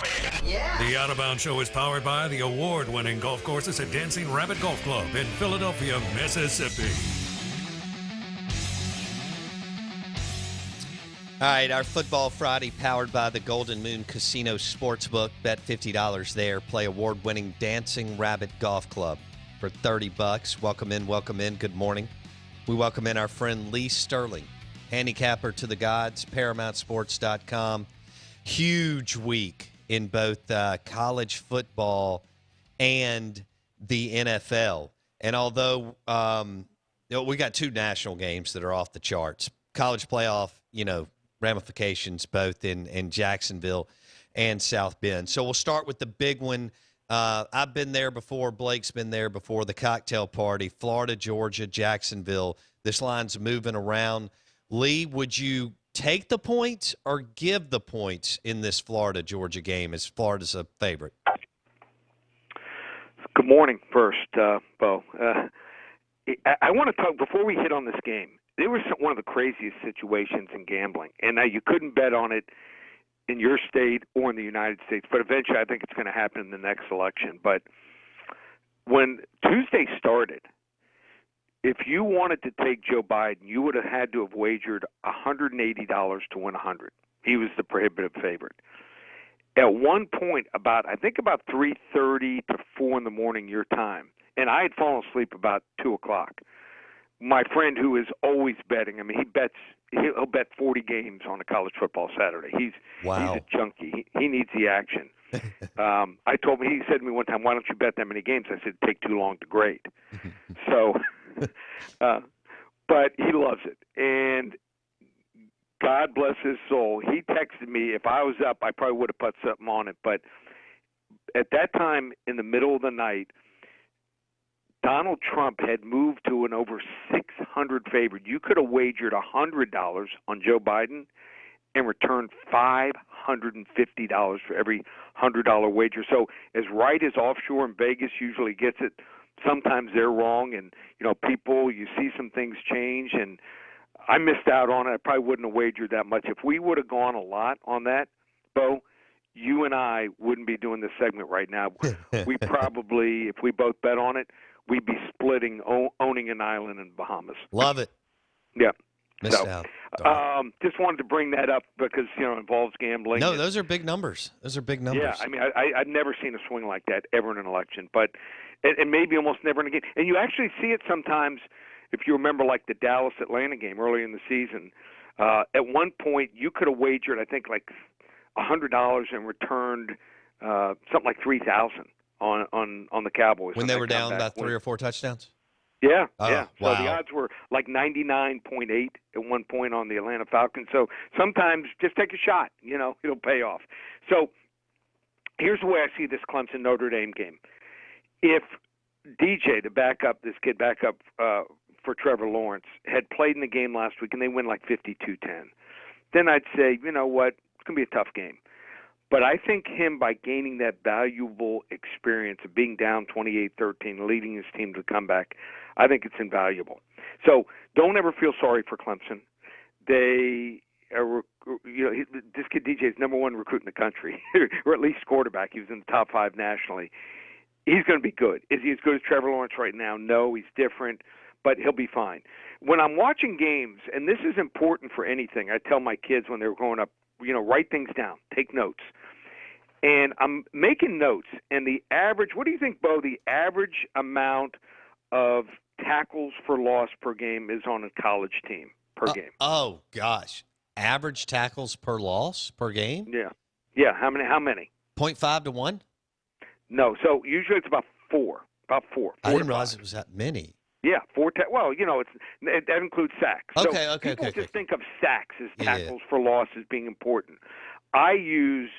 The Out of Bounds Show is powered by the award-winning golf courses at Dancing Rabbit Golf Club in Philadelphia, Mississippi. All right, our Football Friday powered by the Golden Moon Casino Sportsbook. Bet $50 there. Play award-winning Dancing Rabbit Golf Club for $30. Welcome in. Good morning. We welcome in our friend Lee Sterling, handicapper to the gods, ParamountSports.com. Huge week in both college football and the NFL. And although we got two national games that are off the charts, college playoff, ramifications both in Jacksonville and South Bend. So we'll start with the big one. I've been there before. Blake's been there before. The cocktail party, Florida, Georgia, Jacksonville. This line's moving around. Lee, would you take the points or give the points in this Florida-Georgia game as Florida's a favorite? Good morning first, Bo. I want to talk, before we hit on this game, there was one of the craziest situations in gambling. And now you couldn't bet on it in your state or in the United States, but eventually I think it's going to happen in the next election. But when Tuesday started, if you wanted to take Joe Biden, you would have had to have wagered $180 to win 100. He was the prohibitive favorite. At one point, about 3:30 to 4 in the morning your time, and I had fallen asleep about 2 o'clock. My friend who is always betting, he'll bet 40 games on a college football Saturday. He's a junkie. He needs the action. He said to me one time, "Why don't you bet that many games?" I said, "It'd take too long to grade." So, but he loves it. And God bless his soul. He texted me. If I was up, I probably would have put something on it. But at that time, in the middle of the night, Donald Trump had moved to an over 600 favorite. You could have wagered $100 on Joe Biden and returned $550 for every $100 wager. So as right as offshore and Vegas usually gets it, sometimes they're wrong. And, you see some things change. And I missed out on it. I probably wouldn't have wagered that much. If we would have gone a lot on that, Bo, you and I wouldn't be doing this segment right now. We probably, if we both bet on it, we'd be splitting, owning an island in Bahamas. Love it. Yeah. Missed out. Just wanted to bring that up because, it involves gambling. No, those are big numbers. Yeah, I've never seen a swing like that ever in an election, but and maybe almost never in a game. And you actually see it sometimes if you remember, like the Dallas-Atlanta game early in the season. At one point, you could have wagered, I think, like $100 and returned something like $3,000 on the Cowboys when they were down about 3 or 4 touchdowns. Yeah, oh, yeah. So wow. the odds were like 99.8 at one point on the Atlanta Falcons. So sometimes just take a shot, it'll pay off. So here's the way I see this Clemson Notre Dame game. If DJ, this kid backup for Trevor Lawrence, had played in the game last week and they win like 52-10, then I'd say, you know what, it's going to be a tough game. But I think him, by gaining that valuable experience of being down 28-13, leading his team to the comeback, I think it's invaluable. So don't ever feel sorry for Clemson. They are, this kid DJ is number one recruit in the country, or at least quarterback. He was in the top 5 nationally. He's going to be good. Is he as good as Trevor Lawrence right now? No, he's different, but he'll be fine. When I'm watching games, and this is important for anything, I tell my kids when they were growing up, write things down, take notes. And I'm making notes, and the average, what do you think, Bo, the average amount of tackles for loss per game is on a college team per game? Oh, gosh. Average tackles per loss per game? Yeah. Yeah, how many? 0.5 to 1? No, so usually it's about 4. I didn't realize it was that many. Yeah, 4. That includes sacks. Okay. People just think of sacks as tackles for loss as being important. I use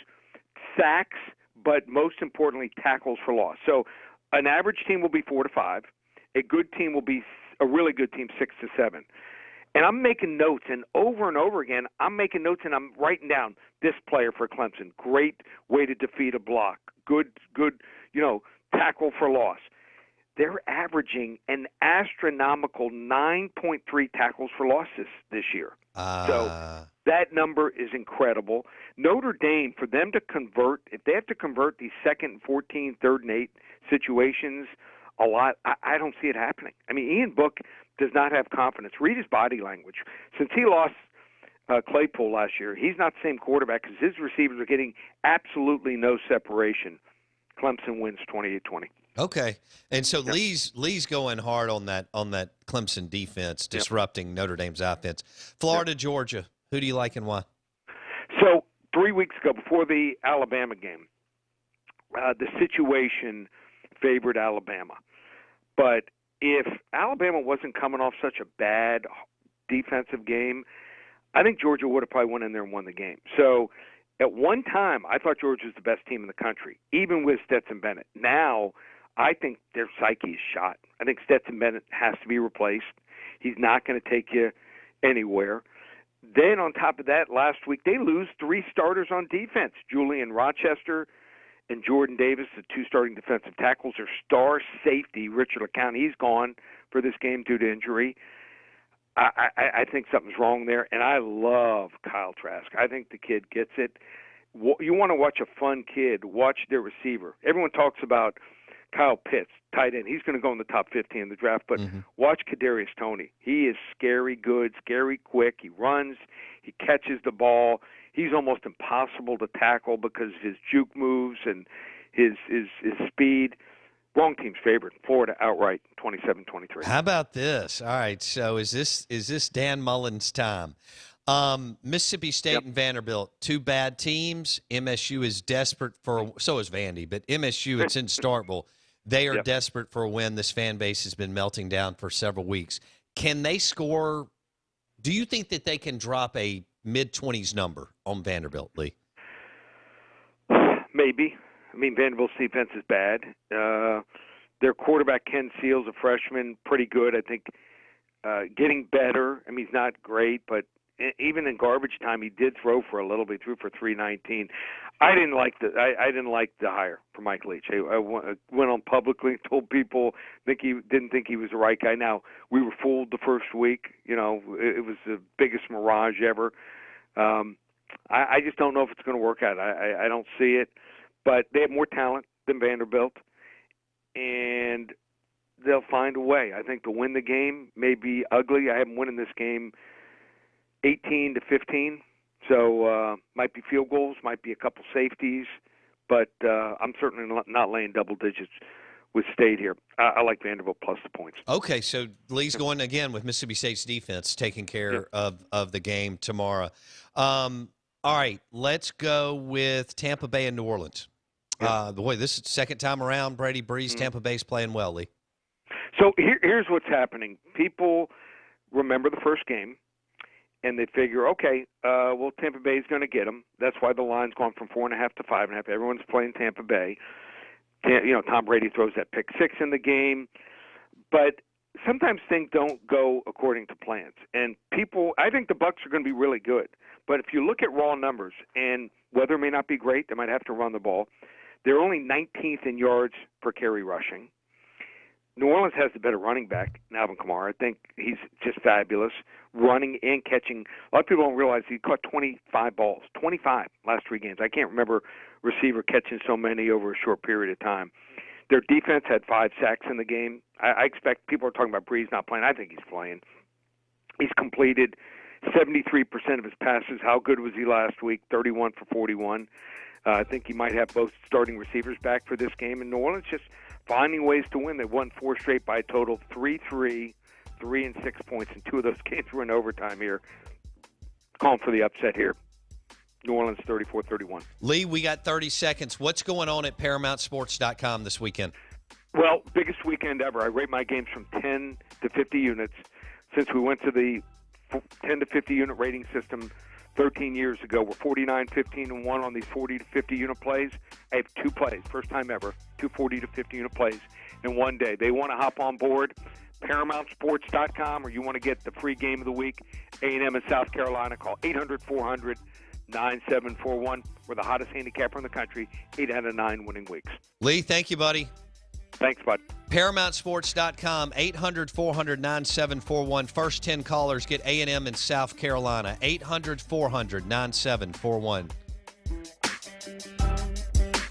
sacks, but most importantly, tackles for loss. So an average team will be 4 to 5. A good team will be, a really good team, 6 to 7. And I'm making notes, and over again, I'm making notes, and I'm writing down this player for Clemson. Great way to defeat a block. Good, tackle for loss. they're averaging an astronomical 9.3 tackles for losses this year. So that number is incredible. Notre Dame, for them to convert, if they have to convert these 2nd and 14, 3rd and 8 situations a lot, I don't see it happening. I mean, Ian Book does not have confidence. Read his body language. Since he lost Claypool last year, he's not the same quarterback because his receivers are getting absolutely no separation. Clemson wins 28-20. Okay, and so Lee's going hard on that Clemson defense, disrupting Notre Dame's offense. Florida, Georgia, who do you like and why? So 3 weeks ago, before the Alabama game, the situation favored Alabama. But if Alabama wasn't coming off such a bad defensive game, I think Georgia would have probably went in there and won the game. So at one time, I thought Georgia was the best team in the country, even with Stetson Bennett. Now, I think their psyche is shot. I think Stetson Bennett has to be replaced. He's not going to take you anywhere. Then on top of that, last week they lose 3 starters on defense. Julian Rochester and Jordan Davis, the 2 starting defensive tackles. Their star safety, Richard LeCounte, he's gone for this game due to injury. I think something's wrong there, and I love Kyle Trask. I think the kid gets it. You want to watch a fun kid, watch their receiver. Everyone talks about Kyle Pitts, tight end. He's going to go in the top 50 in the draft, but watch Kadarius Toney. He is scary good, scary quick. He runs. He catches the ball. He's almost impossible to tackle because of his juke moves and his speed. Wrong team's favorite. Florida outright, 27-23. How about this? All right, so is this Dan Mullen's time? Mississippi State and Vanderbilt, 2 bad teams. MSU is desperate for – so is Vandy, but MSU, it's in Starkville. They are desperate for a win. This fan base has been melting down for several weeks. Can they score – do you think that they can drop a mid-20s number on Vanderbilt, Lee? Maybe. I mean, Vanderbilt's defense is bad. Their quarterback, Ken Seals, a freshman, pretty good. I think getting better. I mean, he's not great, but even in garbage time, he did throw for a little bit. He threw for 319. I didn't like the hire for Mike Leach. I went on publicly and told people didn't think he was the right guy. Now, we were fooled the first week. You know, it was the biggest mirage ever. I just don't know if it's going to work out. I don't see it. But they have more talent than Vanderbilt, and they'll find a way. I think to win the game may be ugly. I have them winning this game 18-15, so might be field goals, might be a couple safeties, but I'm certainly not laying double digits with State here. I like Vanderbilt plus the points. Okay, so Lee's going again with Mississippi State's defense taking care of the game tomorrow. All right, let's go with Tampa Bay and New Orleans. Boy, this is the second time around. Brady Breeze, Tampa Bay's playing well, Lee. So here's what's happening. People remember the first game, and they figure, okay, well, Tampa Bay's going to get them. That's why the line's gone from 4.5 to 5.5. Everyone's playing Tampa Bay. Tom Brady throws that pick 6 in the game. But sometimes things don't go according to plans. And I think the Bucs are going to be really good. But if you look at raw numbers, and weather may not be great, they might have to run the ball. They're only 19th in yards per carry rushing. New Orleans has the better running back, Alvin Kamara. I think he's just fabulous, running and catching. A lot of people don't realize he caught 25 balls, 25 last 3 games. I can't remember a receiver catching so many over a short period of time. Their defense had 5 sacks in the game. I expect people are talking about Breeze not playing. I think he's playing. He's completed 73% of his passes. How good was he last week? 31 for 41. I think he might have both starting receivers back for this game. And New Orleans just finding ways to win. They won 4 straight by a total of 3-3, 3 and 6 points, and 2 of those games were in overtime here. Calling for the upset here. New Orleans 34-31. Lee, we got 30 seconds. What's going on at ParamountSports.com this weekend? Well, biggest weekend ever. I rate my games from 10 to 50 units. Since we went to the 10 to 50 unit rating system 13 years ago, we're 49, 15, and 1 on these 40 to 50 unit plays. I have 2 plays, first time ever, 2 40 to 50 unit plays in one day. They want to hop on board, ParamountSports.com, or you want to get the free game of the week, A&M in South Carolina, call 800-400-9741. We're the hottest handicapper in the country, 8 out of 9 winning weeks. Lee, thank you, buddy. Thanks, bud. ParamountSports.com, 800-400-9741. First 10 callers get A&M in South Carolina, 800-400-9741.